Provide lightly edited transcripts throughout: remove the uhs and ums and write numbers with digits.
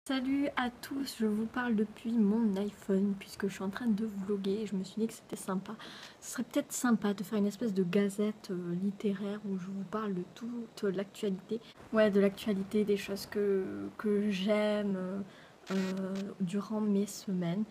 Salut à tous, je vous parle depuis mon iPhone puisque je suis en train de vlogger et je me suis dit que c'était sympa. Ce serait peut-être sympa de faire une espèce de gazette littéraire où je vous parle de toute l'actualité. Ouais, de l'actualité, des choses que j'aime durant mes semaines,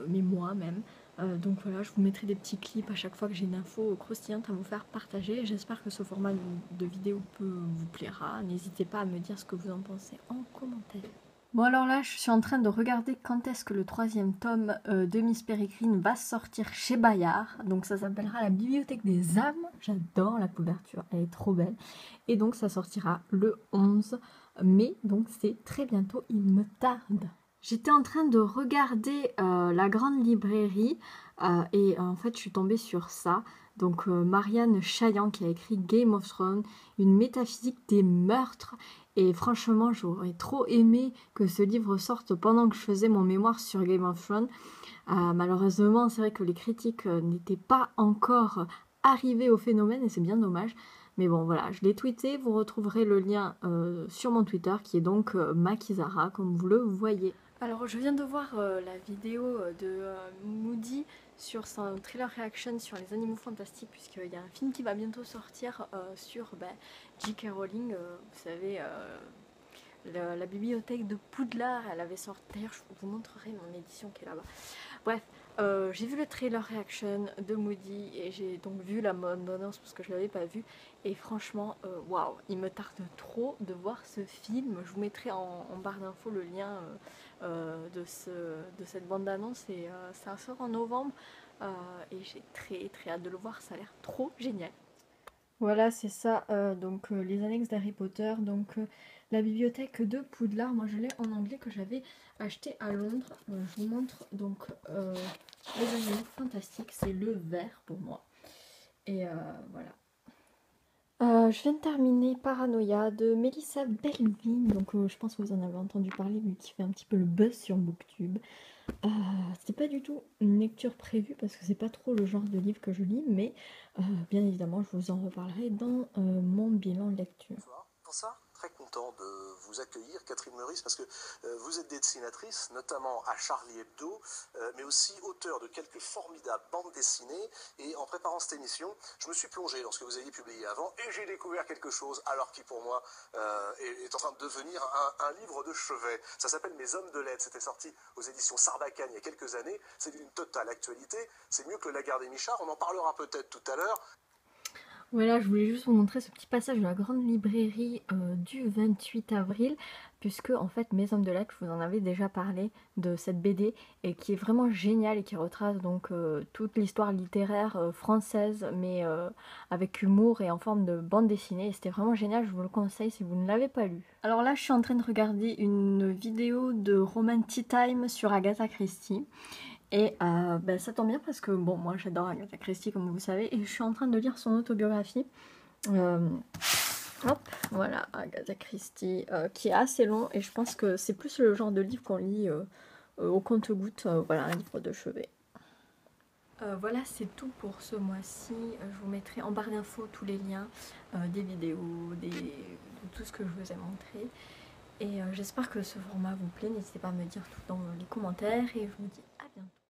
mes mois même. Donc voilà, je vous mettrai des petits clips à chaque fois que j'ai une info croustillante à vous faire partager. J'espère que ce format de vidéo vous plaira. N'hésitez pas à me dire ce que vous en pensez en commentaire. Bon alors là, je suis en train de regarder quand est-ce que le troisième tome de Miss Peregrine va sortir chez Bayard. Donc ça s'appellera La Bibliothèque des âmes. J'adore la couverture, elle est trop belle. Et donc ça sortira le 11 mai, donc c'est très bientôt, il me tarde. J'étais en train de regarder la grande librairie et en fait je suis tombée sur ça. Donc Marianne Chaillan qui a écrit Game of Thrones, une métaphysique des meurtres. Et franchement, j'aurais trop aimé que ce livre sorte pendant que je faisais mon mémoire sur Game of Thrones. Malheureusement, c'est vrai que les critiques n'étaient pas encore arrivées au phénomène et c'est bien dommage. Mais bon, voilà, je l'ai tweeté. Vous retrouverez le lien sur mon Twitter qui est donc Makizara, comme vous le voyez. Alors, je viens de voir la vidéo de Moody sur son thriller reaction sur les animaux fantastiques, puisqu'il y a un film qui va bientôt sortir sur J.K. Rowling, vous savez, la bibliothèque de Poudlard, elle avait sorti, d'ailleurs je vous montrerai mon édition qui est là-bas. Bref, j'ai vu le trailer reaction de Moody et j'ai donc vu la bande-annonce parce que je ne l'avais pas vu. Et franchement, waouh, il me tarde trop de voir ce film. Je vous mettrai en barre d'infos le lien de cette bande-annonce et ça sort en novembre. Et j'ai très hâte de le voir, ça a l'air trop génial. Voilà, c'est ça, donc les annexes d'Harry Potter, donc la bibliothèque de Poudlard, moi je l'ai en anglais que j'avais acheté à Londres. Je vous montre donc les animaux fantastiques, c'est le vert pour moi. Et voilà. Je viens de terminer Paranoia de Melissa Belvin, donc je pense que vous en avez entendu parler vu qu'il fait un petit peu le buzz sur Booktube. C'était pas du tout une lecture prévue parce que c'est pas trop le genre de livre que je lis, mais bien évidemment je vous en reparlerai dans mon bilan de lecture. Bonsoir. Pour ça, très content de vous accueillir, Catherine Meurice, parce que vous êtes dessinatrice, notamment à Charlie Hebdo, mais aussi auteur de quelques formidables bandes dessinées. Et en préparant cette émission, je me suis plongé dans ce que vous aviez publié avant et j'ai découvert quelque chose, alors qui pour moi est en train de devenir un livre de chevet. Ça s'appelle Mes hommes de lettres. C'était sorti aux éditions Sarbacane il y a quelques années. C'est d'une totale actualité. C'est mieux que le Lagarde et Michard. On en parlera peut-être tout à l'heure. Voilà, je voulais juste vous montrer ce petit passage de la grande librairie du 28 avril, puisque en fait Mes Hommes de Lettres, je vous en avais déjà parlé de cette BD, et qui est vraiment géniale et qui retrace donc toute l'histoire littéraire française, mais avec humour et en forme de bande dessinée, et c'était vraiment génial, je vous le conseille si vous ne l'avez pas lu. Alors là, je suis en train de regarder une vidéo de Romantic Time sur Agatha Christie. Et ça tombe bien parce que bon, moi j'adore Agatha Christie comme vous savez, et je suis en train de lire son autobiographie. Euh, hop, voilà, Agatha Christie, qui est assez long, et je pense que c'est plus le genre de livre qu'on lit au compte-gouttes, voilà, un livre de chevet. Voilà, c'est tout pour ce mois-ci. Je vous mettrai en barre d'infos tous les liens des vidéos, de tout ce que je vous ai montré. Et j'espère que ce format vous plaît. N'hésitez pas à me dire tout dans les commentaires et je vous dis à bientôt.